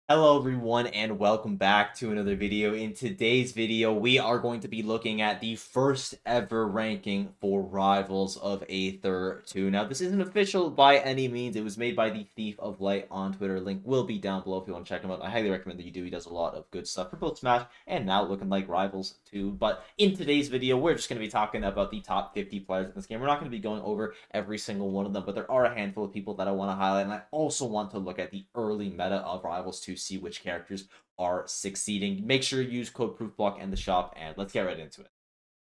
Hello everyone and welcome back to another video. In today's video, we are going to be looking at the first ever ranking for Rivals of Aether 2. Now, this isn't official by any means. It was made by the Thief of Light on Twitter. Link will be down below if you want to check him out. I highly recommend that you do. He does a lot of good stuff for both Smash and now looking like Rivals 2. But in today's video, we're just going to be talking about the top 50 players in this game. We're not going to be going over every single one of them, but there are a handful of people that I want to highlight. And I also want to look at the early meta of Rivals 2, see which characters are succeeding. Make sure you use code ProofBlock in the shop, and let's get right into it.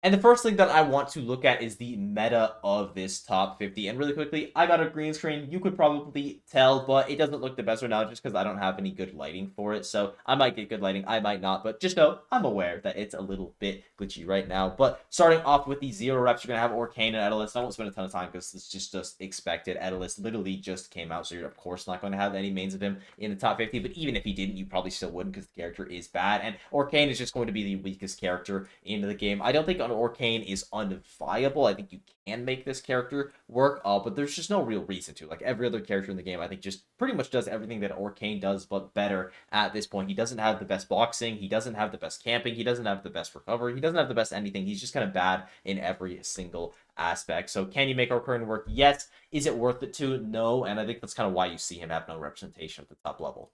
And the first thing that I want to look at is the meta of this top 50. And really quickly, I got a green screen. You could probably tell, but it doesn't look the best right now just because I don't have any good lighting for it. So I might get good lighting, I might not. But just know, I'm aware that it's a little bit glitchy right now. But starting off with the 0 reps, you're going to have Arcane and Etalist. I won't spend a ton of time because it's just expected. Etalist literally just came out, so you're of course not going to have any mains of him in the top 50. But even if he didn't, you probably still wouldn't because the character is bad. And Arcane is just going to be the weakest character in the game. I don't think Arcane is unviable. I think you can make this character work, but there's just no real reason to. Like every other character in the game, I think just pretty much does everything that Arcane does, but better at this point. He doesn't have the best boxing. He doesn't have the best camping. He doesn't have the best recovery. He doesn't have the best anything. He's just kind of bad in every single aspect. So can you make Arcane work? Yes. Is it worth it to? No. And I think that's kind of why you see him have no representation at the top level.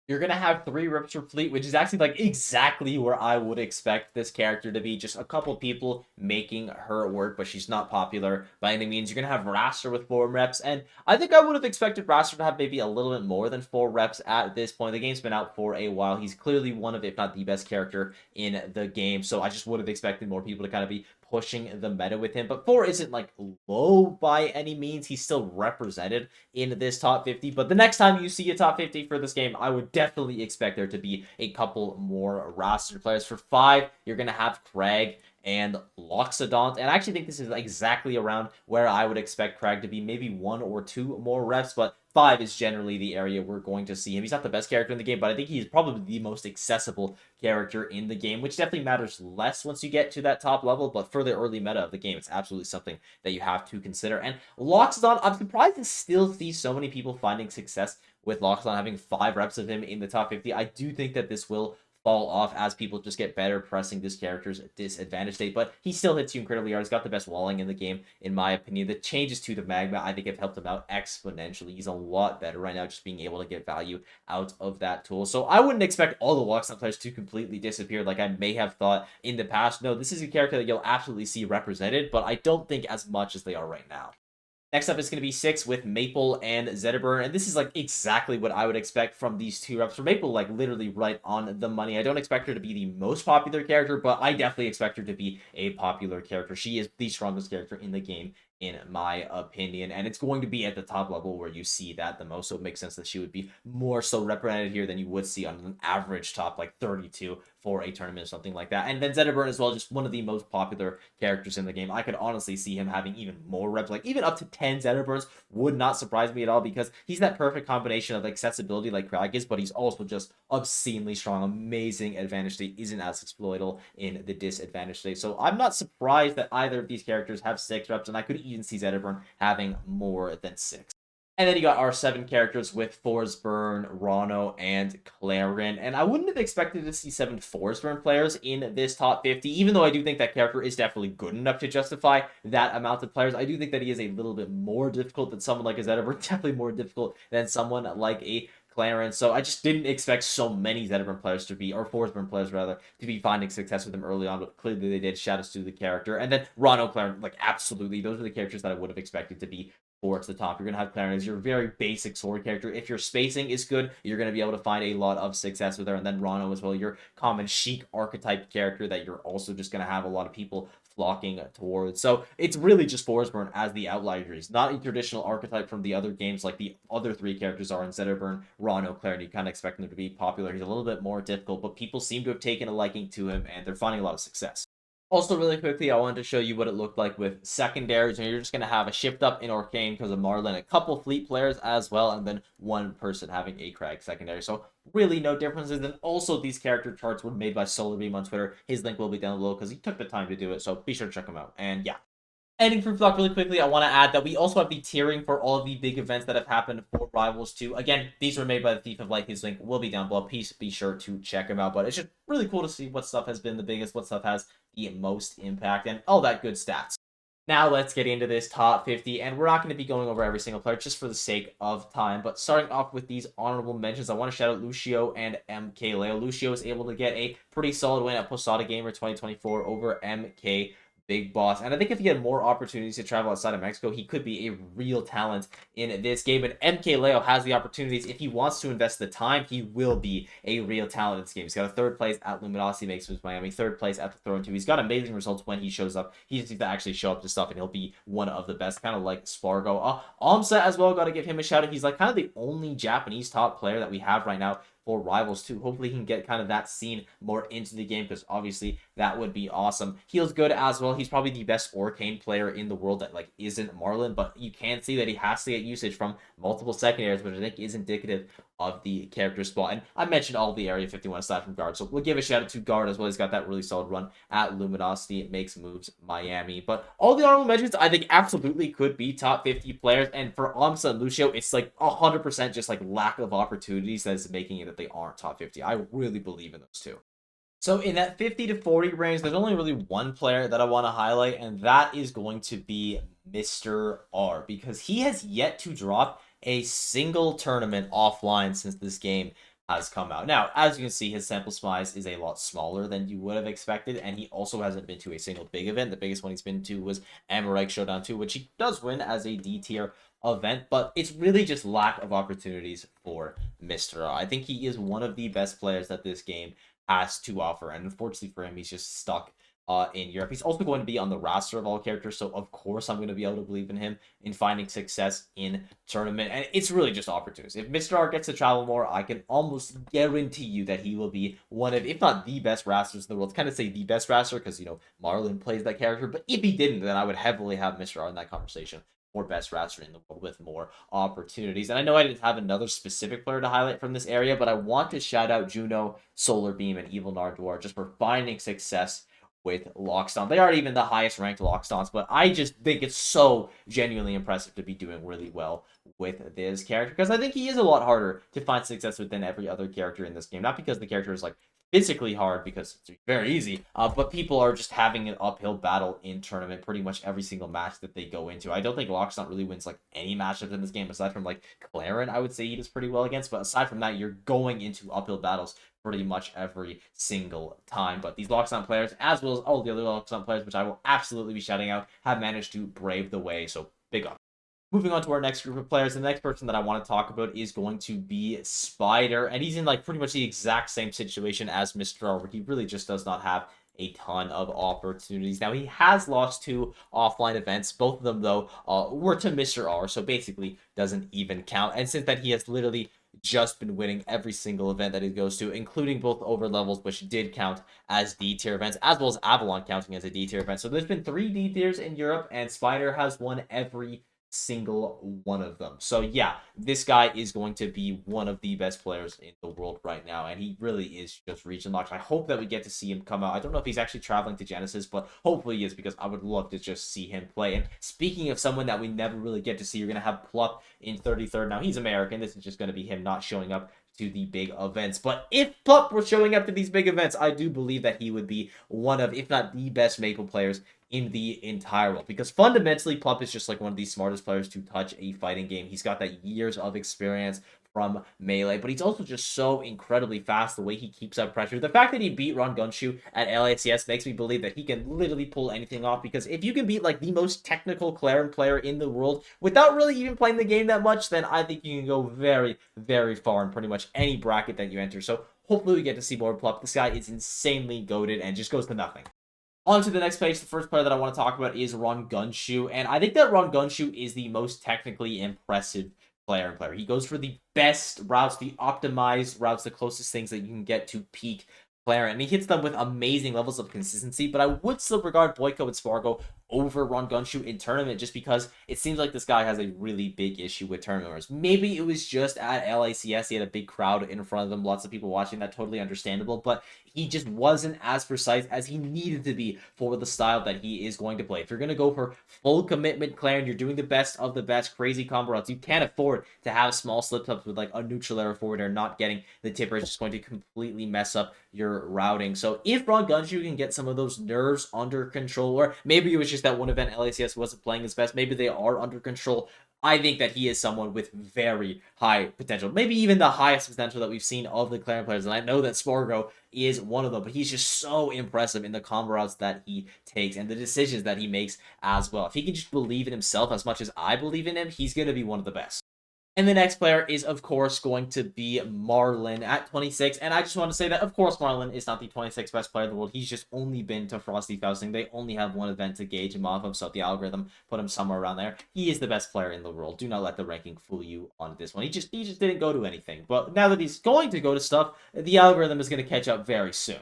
You're going to have 3 reps for Fleet, which is actually like exactly where I would expect this character to be. Just a couple people making her work, but she's not popular by any means. You're going to have Raster with 4 reps, and I think I would have expected Raster to have maybe a little bit more than 4 reps at this point. The game's been out for a while. He's clearly one of, if not the best character in the game, so I just would have expected more people to kind of be pushing the meta with him. But 4 isn't like low by any means. He's still represented in this top 50. But the next time you see a top 50 for this game, I would definitely expect there to be a couple more roster players. For 5, you're going to have Craig and Loxodont. And I actually think this is exactly around where I would expect Craig to be. Maybe 1 or 2 more reps, but 5 is generally the area we're going to see him. He's not the best character in the game, but I think he's probably the most accessible character in the game, which definitely matters less once you get to that top level, but for the early meta of the game, it's absolutely something that you have to consider. And Loxodon, I'm surprised to still see so many people finding success with Loxodon having 5 reps of him in the top 50. I do think that this will fall off as people just get better pressing this character's disadvantage state, but he still hits you incredibly hard. He's got the best walling in the game, in my opinion. The changes to the magma, I think, have helped him out exponentially. He's a lot better right now, just being able to get value out of that tool. So I wouldn't expect all the Loxodon players to completely disappear like I may have thought in the past. No, this is a character that you'll absolutely see represented, but I don't think as much as they are right now. Next up is going to be 6 with Maple and Zedeburn, and this is like exactly what I would expect from these 2 reps. For Maple, like literally right on the money. I don't expect her to be the most popular character, but I definitely expect her to be a popular character. She is the strongest character in the game, in my opinion, and it's going to be at the top level where you see that the most, so it makes sense that she would be more so represented here than you would see on an average top like 32 for a tournament or something like that. And then Zedeburn as well, just one of the most popular characters in the game. I could honestly see him having even more reps, like even up to 10 Zedeburns would not surprise me at all, because he's that perfect combination of accessibility like Crag is, but he's also just obscenely strong, amazing advantage state, isn't as exploitable in the disadvantage state. So I'm not surprised that either of these characters have 6 reps, and I could even see Zedeburn having more than 6. And then you got our 7 characters with Forsburn, Rano, and Clarin. And I wouldn't have expected to see 7 Forsburn players in this top 50, even though I do think that character is definitely good enough to justify that amount of players. I do think that he is a little bit more difficult than someone like a Zedeburn, definitely more difficult than someone like a Clarence. So I just didn't expect so many Zedeburn players to be, or Forsburn players rather, to be finding success with him early on, but clearly they did. Shout outs to the character. And then Rano, Clarence, like absolutely, those are the characters that I would have expected to be towards the top. You're going to have Clarence as your very basic sword character. If your spacing is good, you're going to be able to find a lot of success with her. And then Rano as well, your common Sheik archetype character that you're also just going to have a lot of people flocking towards. So it's really just Forsburn as the outlier. He's not a traditional archetype from the other games like the other 3 characters are in Zedeburn, Rano, Claire, and you kind of expect him to be popular. He's a little bit more difficult, but people seem to have taken a liking to him, and they're finding a lot of success. Also, really quickly, I wanted to show you what it looked like with secondaries, and you're just going to have a shift up in Arcane because of Marlon, a couple Fleet players as well, and then 1 person having a Crag secondary. So really no differences. And also, these character charts were made by solarbeam on Twitter. His link will be down below because he took the time to do it, so be sure to check him out. And yeah. Ending ProofBlock really quickly, I want to add that we also have the tiering for all of the big events that have happened for Rivals 2. Again, these were made by the Thief of Light. His link will be down below. Please be sure to check him out. But it's just really cool to see what stuff has been the biggest, what stuff has the most impact, and all that good stats. Now let's get into this top 50, and we're not going to be going over every single player just for the sake of time, but starting off with these honorable mentions, I want to shout out Lucio and MKLeo. Lucio was able to get a pretty solid win at Posada Gamer 2024 over MK Big Boss, and I think if he had more opportunities to travel outside of Mexico, he could be a real talent in this game. And MKLeo has the opportunities. If he wants to invest the time, he will be a real talent in this game. He's got a 3rd place at Luminosity, makes moves Miami, 3rd place at the Throne 2. He's got amazing results when he shows up. He just needs to actually show up to stuff, and he'll be one of the best, kind of like Spargo. Amsa as well, got to give him a shout out. He's like kind of the only Japanese top player that we have right now for Rivals 2. Hopefully he can get kind of that scene more into the game, because obviously that would be awesome. Heal's good as well. He's probably the best Arcane player in the world that like isn't Marlon, but you can see that he has to get usage from multiple secondaries, which I think is indicative of the character spot. And I mentioned all the Area 51 aside from Guard, so we'll give a shout out to Guard as well. He's got that really solid run at Luminosity. It makes moves Miami. But all the honorable mentions I think absolutely could be top 50 players, and for Amsa and Lucio, it's like 100% just like lack of opportunities that is making it that they aren't top 50. I really believe in those two. So in that 50 to 40 range, there's only really one player that I want to highlight, and that is going to be Mr. R, because he has yet to drop a single tournament offline since this game has come out. Now, as you can see, his sample size is a lot smaller than you would have expected, and he also hasn't been to a single big event. The biggest one he's been to was Amaranth Showdown 2, which he does win as a D tier event, but it's really just lack of opportunities for Mr. R. I think he is one of the best players that this game has to offer, and unfortunately for him, he's just stuck in Europe. He's also going to be on the roster of all characters, so of course I'm going to be able to believe in him in finding success in tournament, and it's really just opportunities. If Mr. R gets to travel more, I can almost guarantee you that he will be one of, if not the best rasters in the world. It's kind of say the best raster because, you know, Marlon plays that character, but if he didn't, then I would heavily have Mr. R in that conversation for best raster in the world with more opportunities. And I know I didn't have another specific player to highlight from this area, but I want to shout out Juno, Solarbeam, and Evil Nardwar just for finding success with Lockstomp. They aren't even the highest ranked Lockstomps, but I just think it's so genuinely impressive to be doing really well with this character, because I think he is a lot harder to find success with than every other character in this game. Not because the character is like physically hard, because it's very easy, but people are just having an uphill battle in tournament pretty much every single match that they go into. I don't think Lockstomp really wins like any matchup in this game aside from like Claren. I would say he does pretty well against, but aside from that, you're going into uphill battles pretty much every single time. But these Lockstomp players, as well as all the other Lockstomp players, which I will absolutely be shouting out, have managed to brave the way, so big up. Moving on to our next group of players, the next person that I want to talk about is going to be Spider, and he's in like pretty much the exact same situation as Mr. R, where he really just does not have a ton of opportunities. Now, he has lost 2 offline events. Both of them, though, were to Mr. R, so basically doesn't even count. And since then, he has literally just been winning every single event that he goes to, including both over levels, which did count as D tier events, as well as Avalon counting as a D tier event. So there's been 3 D tiers in Europe, and Spider has won every single one of them. So yeah, this guy is going to be one of the best players in the world right now, and he really is just region locked. I hope that we get to see him come out. I don't know if he's actually traveling to Genesis, but hopefully he is, because I would love to just see him play. And speaking of someone that we never really get to see, you're going to have Plup in 33rd. Now, he's American. This is just going to be him not showing up to the big events. But if Plup were showing up to these big events, I do believe that he would be one of, if not the best Maple players in the entire world, because fundamentally Plup is just like one of the smartest players to touch a fighting game. He's got that years of experience from Melee, but he's also just so incredibly fast, the way he keeps up pressure. The fact that he beat Rongunshu at LACS makes me believe that he can literally pull anything off, because if you can beat like the most technical Claren player in the world without really even playing the game that much, then I think you can go very, very far in pretty much any bracket that you enter. So hopefully we get to see more Plup. This guy is insanely goated and just goes to nothing. On to the next page, the first player that I want to talk about is Rongunshu, and I think that Rongunshu is the most technically impressive player. He goes for the best routes, the optimized routes, the closest things that you can get to peak Claren, and he hits them with amazing levels of consistency, but I would still regard Boiko and Spargo over Rongunshu in tournament, just because it seems like this guy has a really big issue with tournament. Maybe it was just at LACS, he had a big crowd in front of him, lots of people watching, that totally understandable, but he just wasn't as precise as he needed to be for the style that he is going to play. If you're going to go for full commitment clear and you're doing the best of the best crazy combo routes, you can't afford to have small slip-ups with like a neutral error forward or not getting the tipper. It's just going to completely mess up your routing. So if Rongunshu can get some of those nerves under control, or maybe it was just that one event LACS wasn't playing his best, maybe they are under control, I think that he is someone with very high potential. Maybe even the highest potential that we've seen of the Clarion players. And I know that Spargo is one of them, but he's just so impressive in the combo routes that he takes and the decisions that he makes as well. If he can just believe in himself as much as I believe in him, he's going to be one of the best. And the next player is, of course, going to be Marlon at 26. And I just want to say that, of course, Marlon is not the 26th best player in the world. He's just only been to Frosty Fausting. They only have one event to gauge him off of, so the algorithm put him somewhere around there. He is the best player in the world. Do not let the ranking fool you on this one. He just didn't go to anything. But now that he's going to go to stuff, the algorithm is going to catch up very soon.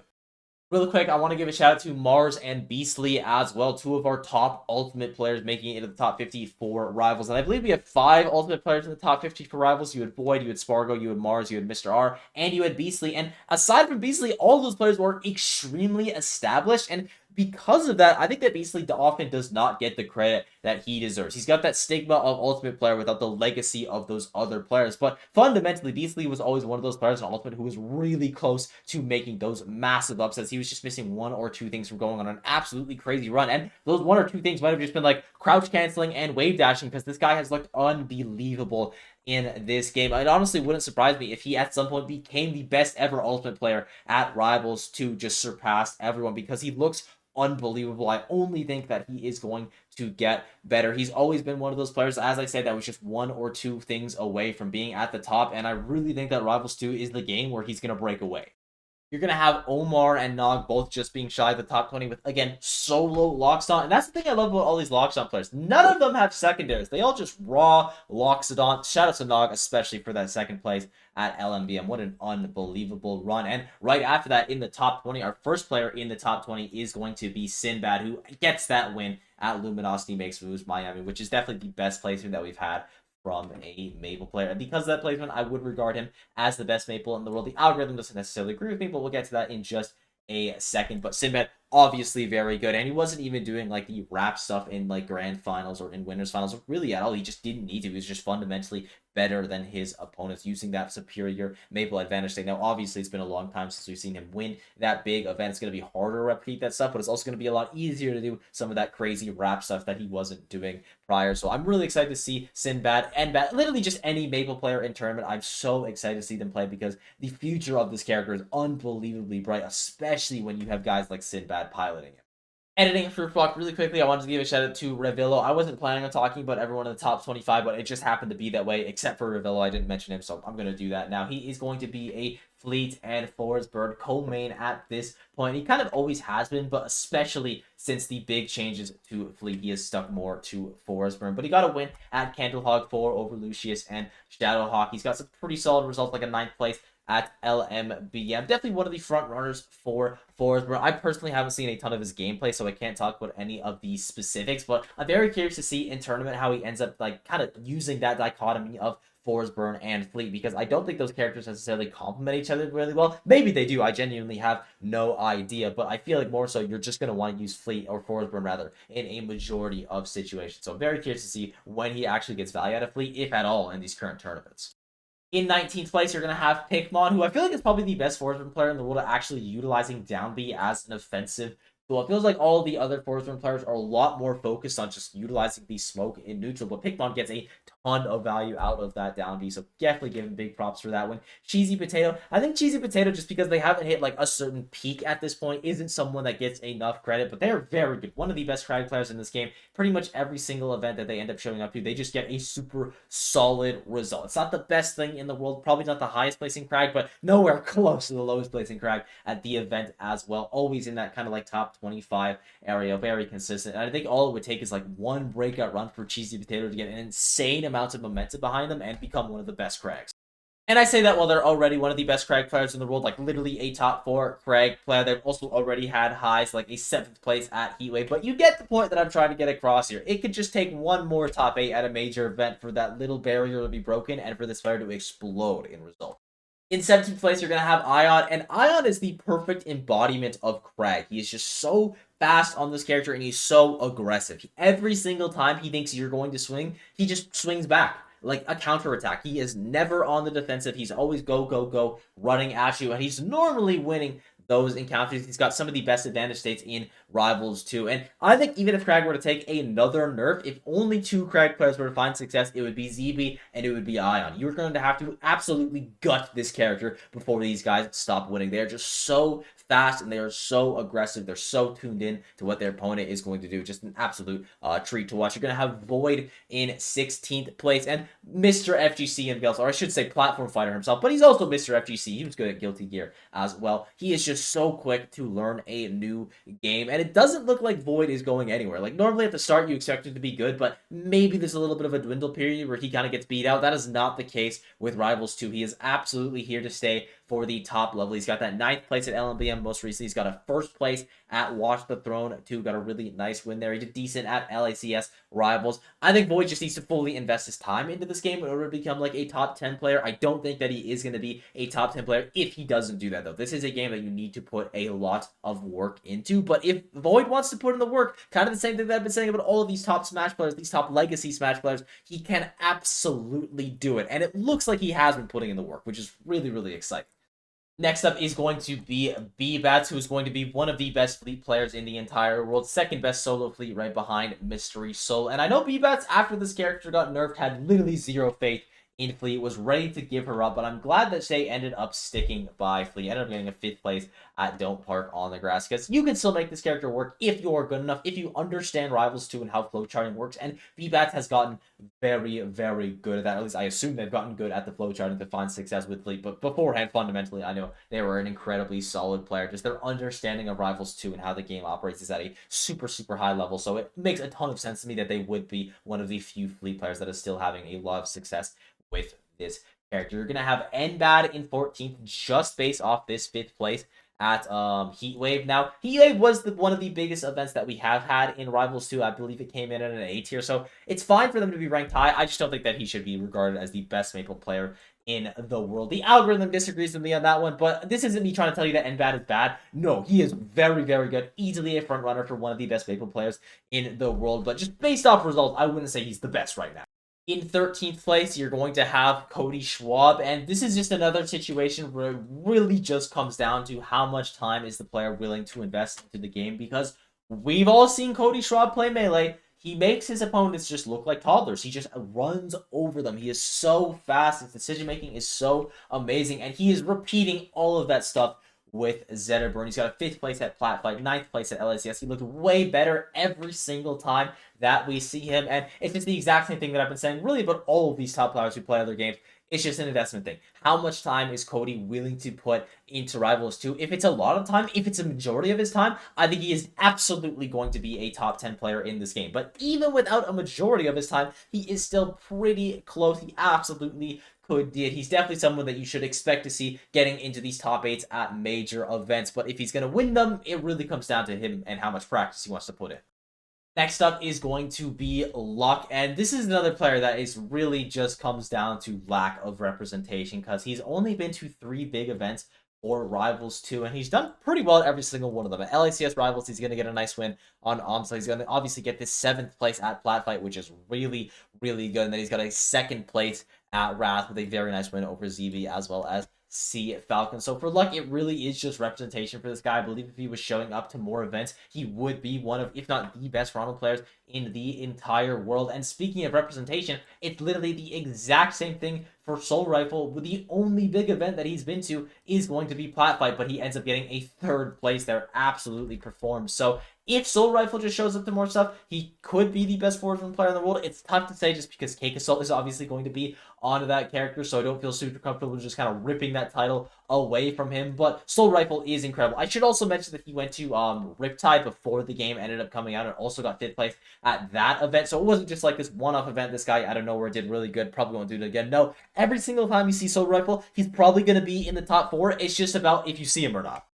Really quick, I want to give a shout out to Mars and Beastly as well, two of our top ultimate players making it into the top 50 for Rivals. And I believe we have 5 ultimate players in the top 50 for Rivals. You had Boyd, you had Spargo, you had Mars, you had Mr. R, and you had Beastly. And aside from Beastly, all those players were extremely established, and because of that, I think that Beastly often does not get the credit that he deserves. He's got that stigma of ultimate player without the legacy of those other players. But fundamentally, Beastly was always one of those players in ultimate who was really close to making those massive upsets. He was just missing 1 or 2 things from going on an absolutely crazy run. And those 1 or 2 things might have just been like crouch canceling and wave dashing, because this guy has looked unbelievable in this game. It honestly wouldn't surprise me if he at some point became the best ever ultimate player at Rivals 2, just surpassed everyone, because he looks unbelievable. I only think that he is going to get better. He's always been one of those players, as I said, that was just 1 or 2 things away from being at the top, and I really think that Rivals 2 is the game where he's going to break away. You're going to have Omar and Nogh both just being shy of the top 20 with, again, solo Loxodon. And that's the thing I love about all these Loxodon players. None of them have secondaries. They all just raw Loxodon. Shout out to Nogh, especially for that second place at LMBM. What an unbelievable run. And right after that, in the top 20, our first player in the top 20 is going to be Sinbad, who gets that win at Luminosity Makes Moves Miami, which is definitely the best placement that we've had from a Maple player. And because of that placement, I would regard him as the best Maple in the world. The algorithm doesn't necessarily agree with me, but we'll get to that in just a second. But Sinbad, obviously very good, and he wasn't even doing like the wrap stuff in like grand finals or in winners finals really at all. He just didn't need to. He was just fundamentally better than his opponents, using that superior Maple advantage thing. Now obviously it's been a long time since we've seen him win that big event. It's going to be harder to repeat that stuff, but it's also going to be a lot easier to do some of that crazy wrap stuff that he wasn't doing prior. So I'm really excited to see Sinbad and literally just any Maple player in tournament. I'm so excited to see them play, because the future of this character is unbelievably bright, especially when you have guys like Sinbad piloting it. Editing for ProofBlock really quickly, I wanted to give a shout out to Revilo. I wasn't planning on talking about everyone in the top 25, but it just happened to be that way, except for Revilo. I didn't mention him, so I'm going to do that now. He is going to be a Fleet and Forest Bird co-main at this point. He kind of always has been, but especially since the big changes to Fleet, he has stuck more to Forest Bird. But he got a win at Candlehog 4 over Lucius and Shadowhawk. He's got some pretty solid results, like a 9th place at LMBM. Definitely one of the front runners for Forest Bird. I personally haven't seen a ton of his gameplay, so I can't talk about any of the specifics, but I'm very curious to see in tournament how he ends up like kind of using that dichotomy of Forest Burn and Fleet, because I don't think those characters necessarily complement each other really well. Maybe they do. I genuinely have no idea, but I feel like more so you're just going to want to use Fleet, or Forest Burn rather, in a majority of situations. So I'm very curious to see when he actually gets value out of Fleet, if at all, in these current tournaments. In 19th place, you're going to have Pikmon, who I feel like is probably the best Forest Burn player in the world at actually utilizing down B as an offensive. So it feels like all the other Forest Burn players are a lot more focused on just utilizing the smoke in neutral, but Pikmon gets a ton of value out of that down B, so definitely give him big props for that one. Cheesy Potato, I think Cheesy Potato, just because they haven't hit like a certain peak at this point, isn't someone that gets enough credit, but they're very good. One of the best crowd players in this game. Pretty much every single event that they end up showing up to, they just get a super solid result. It's not the best thing in the world, probably not the highest placing crag, but nowhere close to the lowest placing crag at the event as well. Always in that kind of like top 25 area, very consistent. And I think all it would take is like one breakout run for Cheesy Potato to get an insane amount of momentum behind them and become one of the best crags. And I say that while they're already one of the best Krag players in the world, like literally a top 4 Krag player. They've also already had highs like a 7th place at Heatwave. But you get the point that I'm trying to get across here. It could just take one more top 8 at a major event for that little barrier to be broken and for this player to explode in result. In 17th place, you're going to have Ion, and Ion is the perfect embodiment of Krag. He is just so fast on this character, and he's so aggressive. Every single time he thinks you're going to swing, he just swings back like a counterattack. He is never on the defensive. He's always go, go, go, running at you, and he's normally winning those encounters. He's got some of the best advantage states in Rivals too. And I think even if Krag were to take another nerf, if only 2 Krag players were to find success, it would be Zeebee and it would be Ion. You're going to have to absolutely gut this character before these guys stop winning. They're just so fast and they are so aggressive. They're so tuned in to what their opponent is going to do. Just an absolute treat to watch. You're going to have Void in 16th place and Mr. FGC himself, or I should say platform fighter himself, but he's also Mr. FGC. He was good at Guilty Gear as well. He is just so quick to learn a new game, and it doesn't look like Void is going anywhere. Like, normally at the start you expect him to be good, but maybe there's a little bit of a dwindle period where he kind of gets beat out. That is not the case with Rivals 2. He is absolutely here to stay for the top level. He's got that 9th place at LMBM most recently. He's got a 1st place at Watch the Throne too. Got a really nice win there. He did decent at LACS Rivals. I think Void just needs to fully invest his time into this game in order to become like a top 10 player. I don't think that he is going to be a top 10 player if he doesn't do that though. This is a game that you need to put a lot of work into, but if Void wants to put in the work, kind of the same thing that I've been saying about all of these top Smash players, these top legacy Smash players, he can absolutely do it. And it looks like he has been putting in the work, which is really, really exciting. Next up is going to be Bbats, who is going to be one of the best fleet players in the entire world. 2nd best solo fleet right behind Mystersol. And I know Bbats, after this character got nerfed, had literally zero faith in Fleet, was ready to give her up, but I'm glad that Shay ended up sticking by Fleet. Ended up getting a 5th place at Don't Park on the Grass, because you can still make this character work if you are good enough, if you understand Rivals 2 and how flowcharting works, and Bbats has gotten very, very good at that. At least I assume they've gotten good at the flowcharting to find success with Fleet, but beforehand, fundamentally, I know they were an incredibly solid player. Just their understanding of Rivals 2 and how the game operates is at a super, super high level, so it makes a ton of sense to me that they would be one of the few Fleet players that is still having a lot of success with this character. You're gonna have Sinbad in 14th, just based off this 5th place at Heatwave. Now, Heatwave was one of the biggest events that we have had in Rivals 2. I believe it came in at an A tier, so it's fine for them to be ranked high. I just don't think that he should be regarded as the best Maple player in the world. The algorithm disagrees with me on that one, but this isn't me trying to tell you that Sinbad is bad. No, he is very, very good. Easily a front runner for one of the best Maple players in the world, but just based off results, I wouldn't say he's the best right now. In 13th place, you're going to have Cody Schwab, and this is just another situation where it really just comes down to how much time is the player willing to invest into the game, because we've all seen Cody Schwab play Melee. He makes his opponents just look like toddlers. He just runs over them. He is so fast. His decision-making is so amazing, and he is repeating all of that stuff with Zeebee. He's got a 5th place at Platfight, 9th place at LACS. He looked way better every single time that we see him, and it's just the exact same thing that I've been saying really about all of these top players who play other games. It's just an investment thing. How much time is Cody willing to put into Rivals 2? If it's a lot of time, if it's a majority of his time, I think he is absolutely going to be a top 10 player in this game. But even without a majority of his time, he is still pretty close. He absolutely did. He's definitely someone that you should expect to see getting into these top 8s at major events. But if he's going to win them, it really comes down to him and how much practice he wants to put in. Next up is going to be LOX, and this is another player that is really just comes down to lack of representation, because he's only been to 3 big events for Rivals 2, and he's done pretty well at every single one of them. At LACS Rivals, he's going to get a nice win on so he's going to obviously get this 7th place at Platfight, which is really, really good, and then he's got a 2nd place at Wrath with a very nice win over Zeebee, as well as Falcon. So for LOX, it really is just representation for this guy. I believe if he was showing up to more events, he would be one of, if not the best Ronald players in the entire world. And speaking of representation, it's literally the exact same thing for soulrifle. The only big event that he's been to is going to be Platfight, but he ends up getting a 3rd place there. Absolutely performs. So if soulrifle just shows up to more stuff, he could be the best swordsman player in the world. It's tough to say just because Cakeassault is obviously going to be onto that character, so I don't feel super comfortable just kind of ripping that title away from him. But soulrifle is incredible. I should also mention that he went to Riptide before the game ended up coming out and also got 5th place at that event. So it wasn't just like this one-off event. This guy out of nowhere did really good. Probably won't do it again. No, every single time you see Soul Rifle, he's probably going to be in the top 4. It's just about if you see him or not.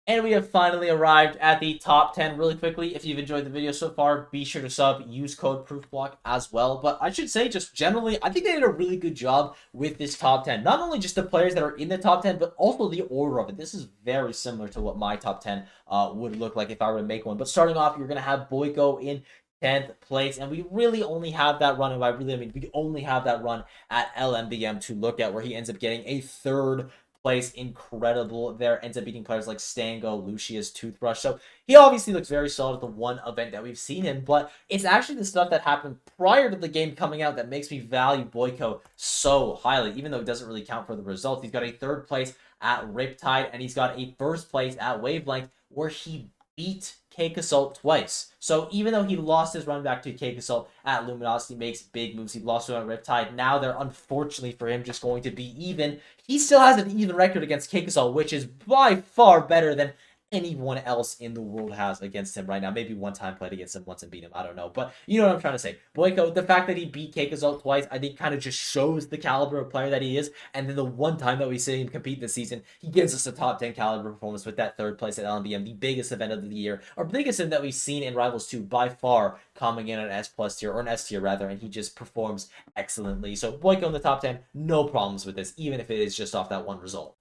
And we have finally arrived at the top 10 really quickly. If you've enjoyed the video so far, be sure to sub, use code ProofBlock as well. But I should say, just generally, I think they did a really good job with this top 10. Not only just the players that are in the top 10, but also the order of it. This is very similar to what my top 10 would look like if I were to make one. But starting off, you're going to have Boiko in 10th place, and we really only have that run, and by really I mean we only have that run at LMBM to look at, where he ends up getting a 3rd place. Incredible there, ends up beating players like Stango, Lucius, Toothbrush. So he obviously looks very solid at the one event that we've seen him, but it's actually the stuff that happened prior to the game coming out that makes me value Boiko so highly, even though it doesn't really count for the results. He's got a 3rd place at Riptide, and he's got a 1st place at Wavelength, where he beat Cakeassault twice. So even though he lost his run back to Cakeassault at Luminosity, makes big moves. He lost to him at Riptide. Now they're, unfortunately for him, just going to be even. He still has an even record against Cakeassault, which is by far better than anyone else in the world has against him right now. Maybe one time played against him once and beat him. I don't know. But you know what I'm trying to say. Boiko, the fact that he beat Cakeassault twice, I think kind of just shows the caliber of player that he is. And then the one time that we see him compete this season, he gives us a top 10 caliber performance with that 3rd place at LMBM, the biggest event of the year, or biggest event that we've seen in Rivals 2 by far, coming in an S+ tier, or an S tier rather, and he just performs excellently. So Boiko in the top 10, no problems with this, even if it is just off that one result.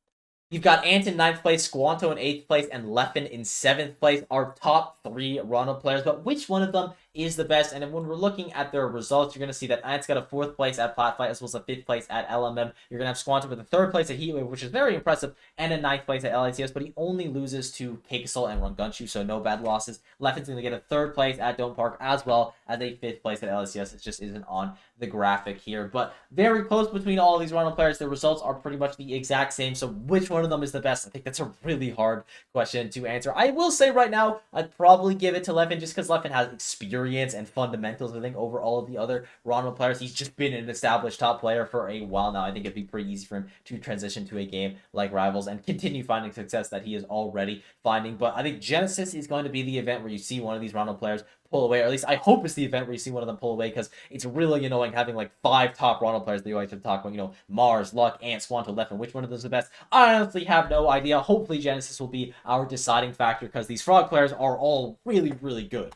You've got Ant in 9th place, Squanto in 8th place, and Leffen in 7th place. Our top 3 Ronald players, but which one of them is the best? And when we're looking at their results, you're going to see that Ant's got a 4th place at Platfight, as well as a 5th place at LMM. You're going to have Squanto with a 3rd place at Heatwave, which is very impressive, and a 9th place at LATS, but he only loses to Cakeassault and Rongunshu, so no bad losses. Leffen's going to get a 3rd place at Dome Park, as well as a 5th place at LATS. It just isn't on the graphic here, but very close between all of these Ronald players. The results are pretty much the exact same, so which one of them is the best? I think that's a really hard question to answer. I will say right now, I'd probably give it to Leffen, just because Leffen has experience and fundamentals, I think, over all of the other Ronald players. He's just been an established top player for a while now. I think it'd be pretty easy for him to transition to a game like Rivals and continue finding success that he is already finding. But I think Genesis is going to be the event where you see one of these Ronald players pull away, or at least I hope it's the event where you see one of them pull away, because it's really annoying having like 5 top Ronald players that you always have to talk about, you know, Mars, Luck, Ant, Squanto, Leffen. Which one of those is the best? I honestly have no idea. Hopefully Genesis will be our deciding factor, because these frog players are all really, really good.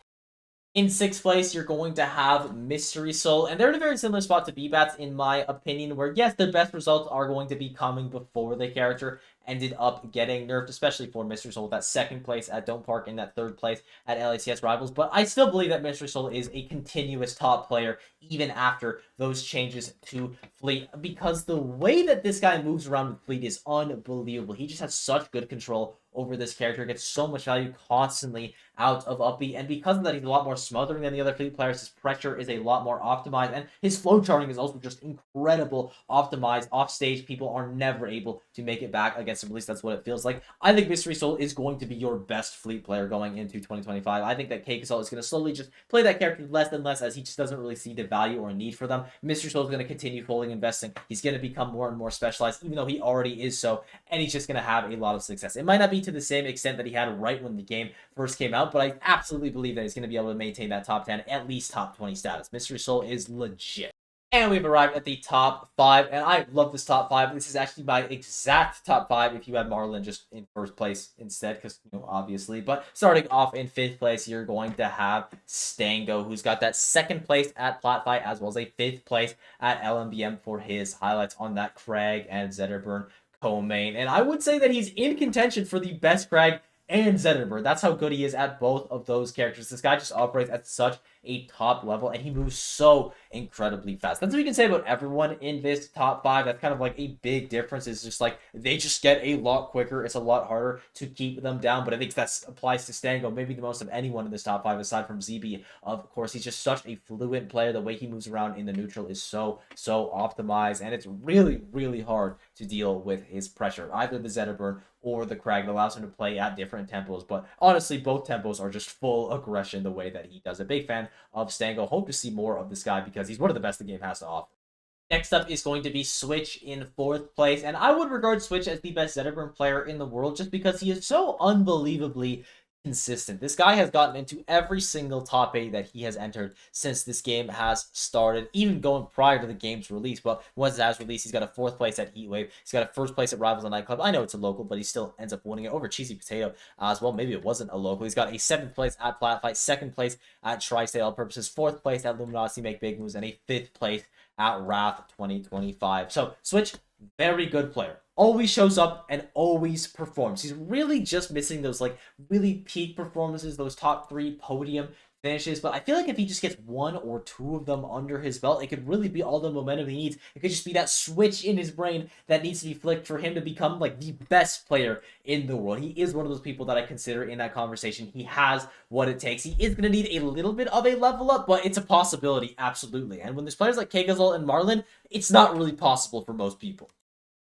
In 6th place, you're going to have Mystersol, and they're in a very similar spot to Bbats, in my opinion, where, yes, their best results are going to be coming before the character ended up getting nerfed, especially for Mystersol, that 2nd place at Dome Park and that 3rd place at LACS Rivals. But I still believe that Mystersol is a continuous top player, even after those changes to Fleet, because the way that this guy moves around with Fleet is unbelievable. He just has such good control over this character, gets so much value constantly out of up B, and because of that, he's a lot more smothering than the other Fleet players. His pressure is a lot more optimized, and his flow charting is also just incredible, optimized. Off stage, people are never able to make it back against him. At least that's what it feels like. I think Mystersol is going to be your best Fleet player going into 2025. I think that Cakeassault is going to slowly just play that character less and less, as he just doesn't really see the value or need for them. Mystersol is going to continue fully investing. He's going to become more and more specialized, even though he already is so, and he's just going to have a lot of success. It might not be to the same extent that he had right when the game first came out, but I absolutely believe that he's going to be able to maintain that top 10, at least top 20 status. Mystersol is legit. And we've arrived at the top 5, and I love this top 5. This is actually my exact top 5 if you had Marlon just in 1st place instead, because, you know, obviously. But starting off in 5th place, you're going to have Stango, who's got that 2nd place at Platfight, as well as a 5th place at LMBM for his highlights on that Crag and Zetterburn co-main. And I would say that he's in contention for the best Crag and Zetterburn. That's how good he is at both of those characters. This guy just operates at such a top level, and he moves so incredibly fast. That's what you can say about everyone in this top 5. That's kind of like a big difference. Is just like they just get a lot quicker. It's a lot harder to keep them down, but I think that applies to Stango maybe the most of anyone in this top 5 aside from Zeebee. Of course, he's just such a fluent player. The way he moves around in the neutral is so optimized, and it's really, really hard to deal with his pressure. Either the Zetterburn or the Crag that allows him to play at different tempos, but honestly, both tempos are just full aggression the way that he does. A big fan of Stango. Hope to see more of this guy because he's one of the best the game has to offer. Next up is going to be Switch in 4th place, and I would regard Switch as the best Zetterburn player in the world just because he is so unbelievably consistent. This guy has gotten into every single top 8 that he has entered since this game has started, even going prior to the game's release. But once it has released, he's got a 4th place at Heatwave. He's got a 1st place at Rivals and Nightclub. I know it's a local, but he still ends up winning it over Cheesy Potato as well. Maybe it wasn't a local. He's got a 7th place at Plat Fight, 2nd place at Tri-State All Purposes, 4th place at Luminosity Make Big Moves, and a 5th place at Wrath 2025. So, Switch, very good player. Always shows up and always performs. He's really just missing those like really peak performances, those top 3 podium finishes. But I feel like if he just gets 1 or 2 of them under his belt, it could really be all the momentum he needs. It could just be that switch in his brain that needs to be flicked for him to become like the best player in the world. He is one of those people that I consider in that conversation. He has what it takes. He is going to need a little bit of a level up, but it's a possibility, absolutely. And when there's players like Cakeassault and Marlon, it's not really possible for most people.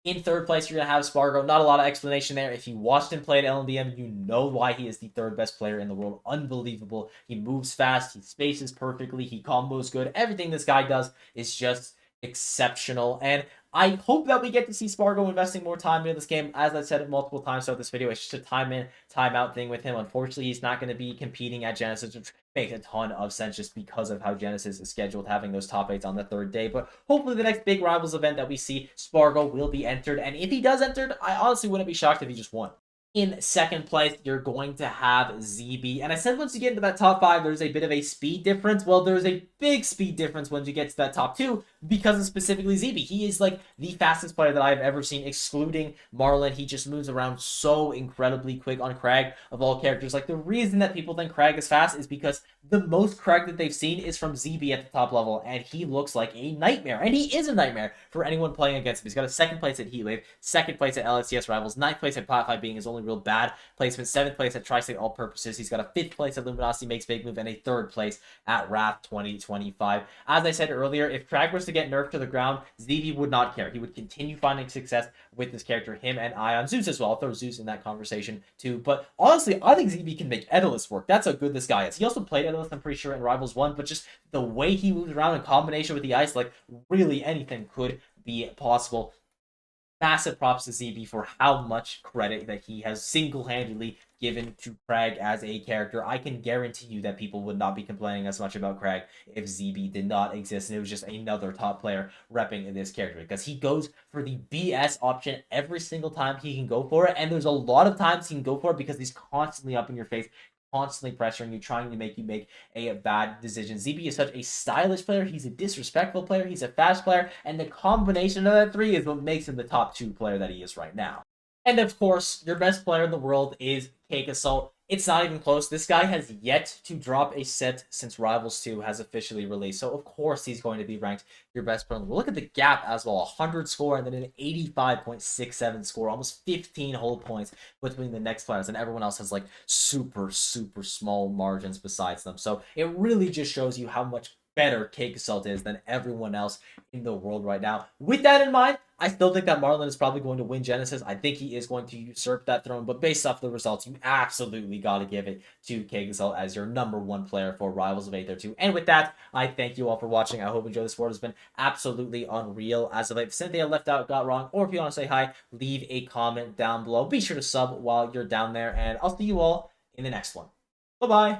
In 3rd place, you're going to have Spargo. Not a lot of explanation there. If you watched him play at LNBM, you know why he is the 3rd best player in the world. Unbelievable. He moves fast. He spaces perfectly. He combos good. Everything this guy does is just exceptional. And I hope that we get to see Spargo investing more time into this game. As I said it multiple times throughout this video, it's just a time in, time out thing with him. Unfortunately, he's not going to be competing at Genesis, which makes a ton of sense just because of how Genesis is scheduled, having those top 8s on the 3rd day. But hopefully the next big Rivals event that we see, Spargo will be entered. And if he does enter, I honestly wouldn't be shocked if he just won. In 2nd place, you're going to have Zeebee. And I said once you get into that top 5, there's a bit of a speed difference. Well, there's a big speed difference once you get to that top 2 because of specifically Zeebee. He is like the fastest player that I've ever seen, excluding Marlon. He just moves around so incredibly quick on Crag of all characters. Like, the reason that people think Crag is fast is because the most Crag that they've seen is from Zeebee at the top level, and he looks like a nightmare. And he is a nightmare for anyone playing against him. He's got a 2nd place at Heatwave, 2nd place at LSCS Rivals, 9th place at Plat 5 being his only real bad placement, 7th place at Tri-State All Purposes. He's got a 5th place at Luminosity Makes Big Move, and a 3rd place at Wrath 2025. As I said earlier, if Crag was to get nerfed to the ground, Zeebee would not care. He would continue finding success with this character, him and Ion. Zeus as well. I'll throw Zeus in that conversation too. But honestly, I think Zeebee can make Edelus work. That's how good this guy is. He also played Edelus, I'm pretty sure, in Rivals 1, but just the way he moves around in combination with the ice, like, really anything could be possible. Massive props to Zeebee for how much credit that he has single-handedly given to Crag as a character. I can guarantee you that people would not be complaining as much about Crag if Zeebee did not exist and it was just another top player repping this character, because he goes for the BS option every single time he can go for it, and there's a lot of times he can go for it because he's constantly up in your face, constantly pressuring you, trying to make you make a bad decision. Zeebee is such a stylish player. He's a disrespectful player. He's a fast player. And the combination of that 3 is what makes him the top 2 player that he is right now. And of course, your best player in the world is Cakeassault. It's not even close. This guy has yet to drop a set since Rivals 2 has officially released. So, of course, he's going to be ranked your best player in the world. Look at the gap as well. 100 score and then an 85.67 score. Almost 15 whole points between the next players. And everyone else has, like, super, super small margins besides them. So, it really just shows you how much better Cakeassault is than everyone else in the world right now. With that in mind, I still think that Marlon is probably going to win Genesis. I think he is going to usurp that throne, but based off the results, you absolutely got to give it to Cakeassault as your #1 player for Rivals of Aether 2. And with that, I thank you all for watching. I hope you enjoyed this. Sport has been absolutely unreal. As if I something I left out, got wrong, or if you want to say hi, leave a comment down below. Be sure to sub while you're down there, and I'll see you all in the next one. Bye-bye.